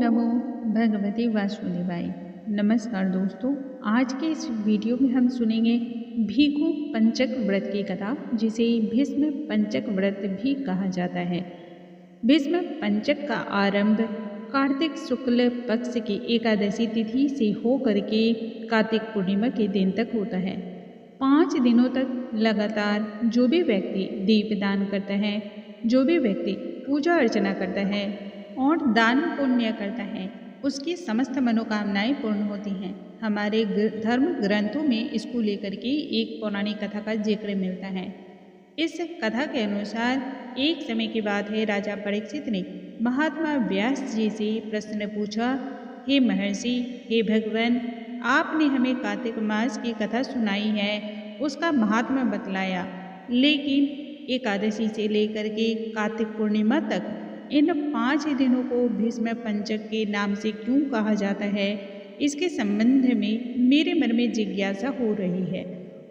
नमो भगवते वासुदेवाय। नमस्कार दोस्तों, आज के इस वीडियो में हम सुनेंगे भीखु पंचक व्रत की कथा, जिसे भीष्म पंचक व्रत भी कहा जाता है। भीष्म पंचक का आरंभ कार्तिक शुक्ल पक्ष की एकादशी तिथि से होकर के कार्तिक पूर्णिमा के दिन तक होता है। 5 दिनों तक लगातार जो भी व्यक्ति दीपदान करता है, जो भी व्यक्ति पूजा अर्चना करता है और दान पुण्य करता है, उसकी समस्त मनोकामनाएं पूर्ण होती हैं। हमारे धर्म ग्रंथों में इसको लेकर के एक पौराणिक कथा का जिक्र मिलता है। इस कथा के अनुसार एक समय की बात है, राजा परीक्षित ने महात्मा व्यास जी से प्रश्न पूछा, हे महर्षि, हे भगवान, आपने हमें कार्तिक मास की कथा सुनाई है, उसका महात्मा बतलाया, लेकिन एकादशी से लेकर के कार्तिक पूर्णिमा तक इन 5 दिनों को भीष्म पंचक के नाम से क्यों कहा जाता है, इसके संबंध में मेरे मन में जिज्ञासा हो रही है।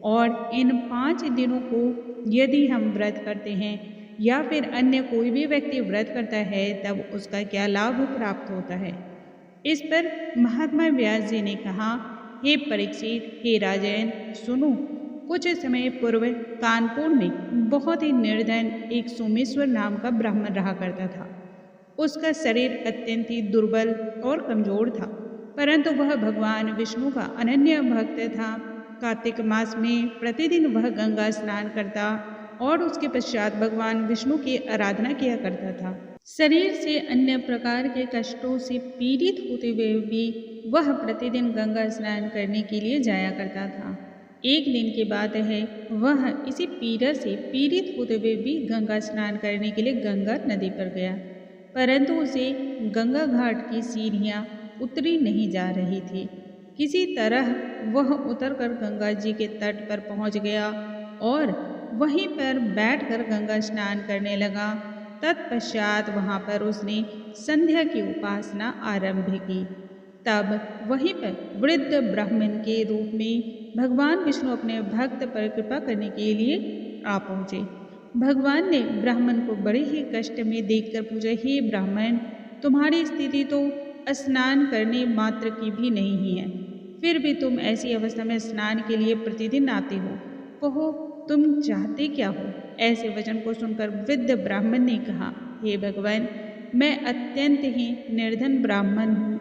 और इन 5 दिनों को यदि हम व्रत करते हैं या फिर अन्य कोई भी व्यक्ति व्रत करता है, तब उसका क्या लाभ प्राप्त होता है। इस पर महात्मा व्यास जी ने कहा, हे परीक्षित, हे राजन, सुनो। कुछ समय पूर्व कानपुर में बहुत ही निर्धन एक सोमेश्वर नाम का ब्राह्मण रहा करता था। उसका शरीर अत्यंत ही दुर्बल और कमजोर था, परंतु वह भगवान विष्णु का अनन्य भक्त था। कार्तिक मास में प्रतिदिन वह गंगा स्नान करता और उसके पश्चात भगवान विष्णु की आराधना किया करता था। शरीर से अन्य प्रकार के कष्टों से पीड़ित होते हुए भी वह प्रतिदिन गंगा स्नान करने के लिए जाया करता था। एक दिन की बात है, वह इसी पीड़ा से पीड़ित होते हुए भी गंगा स्नान करने के लिए गंगा नदी पर गया, परंतु उसे गंगा घाट की सीढ़ियाँ उतरी नहीं जा रही थी। किसी तरह वह उतरकर गंगा जी के तट पर पहुँच गया और वहीं पर बैठकर गंगा स्नान करने लगा। तत्पश्चात वहाँ पर उसने संध्या की उपासना आरंभ की। तब वहीं पर वृद्ध ब्राह्मण के रूप में भगवान विष्णु अपने भक्त पर कृपा करने के लिए आ पहुँचे। भगवान ने ब्राह्मण को बड़े ही कष्ट में देखकर पूछा, हे ब्राह्मण, तुम्हारी स्थिति तो स्नान करने मात्र की भी नहीं है, फिर भी तुम ऐसी अवस्था में स्नान के लिए प्रतिदिन आते हो, कहो तुम चाहते क्या हो। ऐसे वचन को सुनकर वृद्ध ब्राह्मण ने कहा, हे भगवान, मैं अत्यंत ही निर्धन ब्राह्मण हूँ,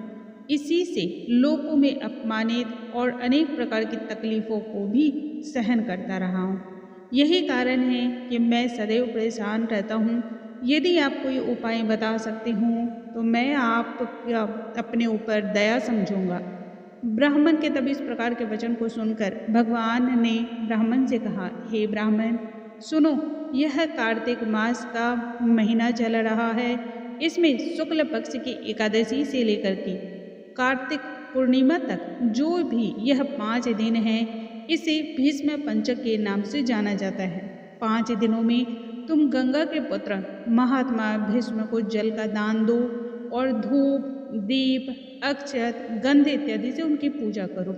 इसी से लोगों में अपमानित और अनेक प्रकार की तकलीफों को भी सहन करता रहा हूँ। यही कारण है कि मैं सदैव परेशान रहता हूँ। यदि आप कोई उपाय बता सकते हो तो मैं आप अपने ऊपर दया समझूंगा। ब्राह्मण के तब इस प्रकार के वचन को सुनकर भगवान ने ब्राह्मण से कहा, हे ब्राह्मण, सुनो, यह कार्तिक मास का महीना चल रहा है। इसमें शुक्ल पक्ष की एकादशी से लेकर के कार्तिक पूर्णिमा तक जो भी यह 5 दिन है, इसे भीष्म पंचक के नाम से जाना जाता है। 5 दिनों में तुम गंगा के पुत्र महात्मा भीष्म को जल का दान दो और धूप, दीप, अक्षत, गंध इत्यादि से उनकी पूजा करो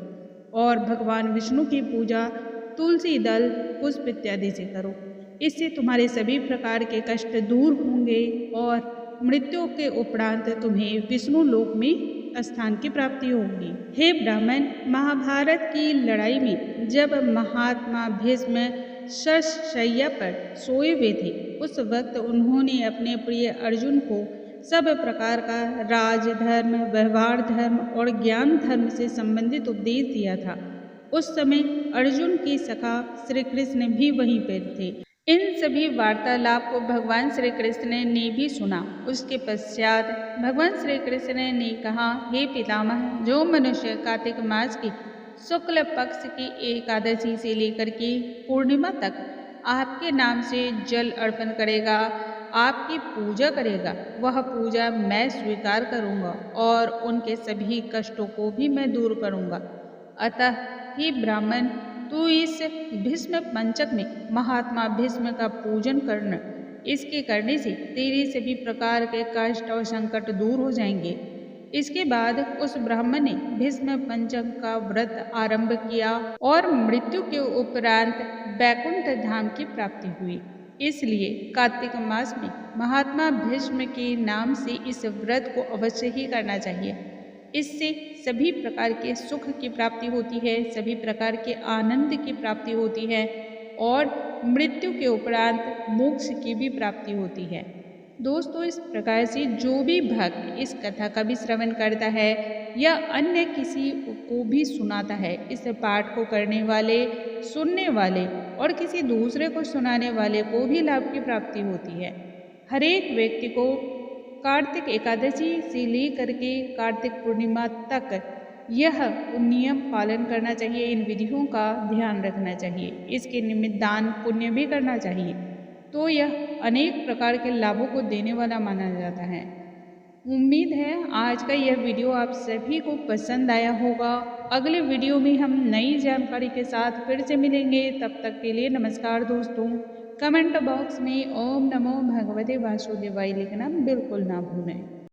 और भगवान विष्णु की पूजा तुलसी दल, पुष्प इत्यादि से करो। इससे तुम्हारे सभी प्रकार के कष्ट दूर होंगे और मृत्यु के उपरांत तुम्हें विष्णु लोक में स्थान की प्राप्ति होगी। हे ब्राह्मण, महाभारत की लड़ाई में जब महात्मा भीष्म शय्या पर सोए हुए थे, उस वक्त उन्होंने अपने प्रिय अर्जुन को सब प्रकार का राज धर्म, व्यवहार धर्म और ज्ञान धर्म से संबंधित उपदेश दिया था। उस समय अर्जुन की सखा श्री कृष्ण भी वहीं पर थे। इन सभी वार्तालाप को भगवान श्री कृष्ण ने भी सुना। उसके पश्चात भगवान श्री कृष्ण ने कहा, हे पितामह, जो मनुष्य कार्तिक मास की शुक्ल पक्ष की एकादशी से लेकर के पूर्णिमा तक आपके नाम से जल अर्पण करेगा, आपकी पूजा करेगा, वह पूजा मैं स्वीकार करूँगा और उनके सभी कष्टों को भी मैं दूर करूँगा। अतः हे ब्राह्मण, तू इस भीष्म पंचक में महात्मा भीष्म का पूजन करना। इसके करने से तेरे सभी प्रकार के कष्ट और संकट दूर हो जाएंगे। इसके बाद उस ब्राह्मण ने भीष्म पंचक का व्रत आरंभ किया और मृत्यु के उपरांत बैकुंठ धाम की प्राप्ति हुई। इसलिए कार्तिक मास में महात्मा भीष्म के नाम से इस व्रत को अवश्य ही करना चाहिए। इससे सभी प्रकार के सुख की प्राप्ति होती है, सभी प्रकार के आनंद की प्राप्ति होती है और मृत्यु के उपरांत मोक्ष की भी प्राप्ति होती है। दोस्तों, इस प्रकार से जो भी भक्त इस कथा का भी श्रवण करता है या अन्य किसी को भी सुनाता है, इस पाठ को करने वाले, सुनने वाले और किसी दूसरे को सुनाने वाले को भी लाभ की प्राप्ति होती है। हर एक व्यक्ति को कार्तिक एकादशी से लेकर के कार्तिक पूर्णिमा तक यह नियम पालन करना चाहिए, इन विधियों का ध्यान रखना चाहिए, इसके निमित्त दान पुण्य भी करना चाहिए। तो यह अनेक प्रकार के लाभों को देने वाला माना जाता है। उम्मीद है आज का यह वीडियो आप सभी को पसंद आया होगा। अगले वीडियो में हम नई जानकारी के साथ फिर से मिलेंगे। तब तक के लिए नमस्कार दोस्तों। कमेंट बॉक्स में ओम नमो भगवते वासुदेवाय लिखना बिल्कुल ना भूलें।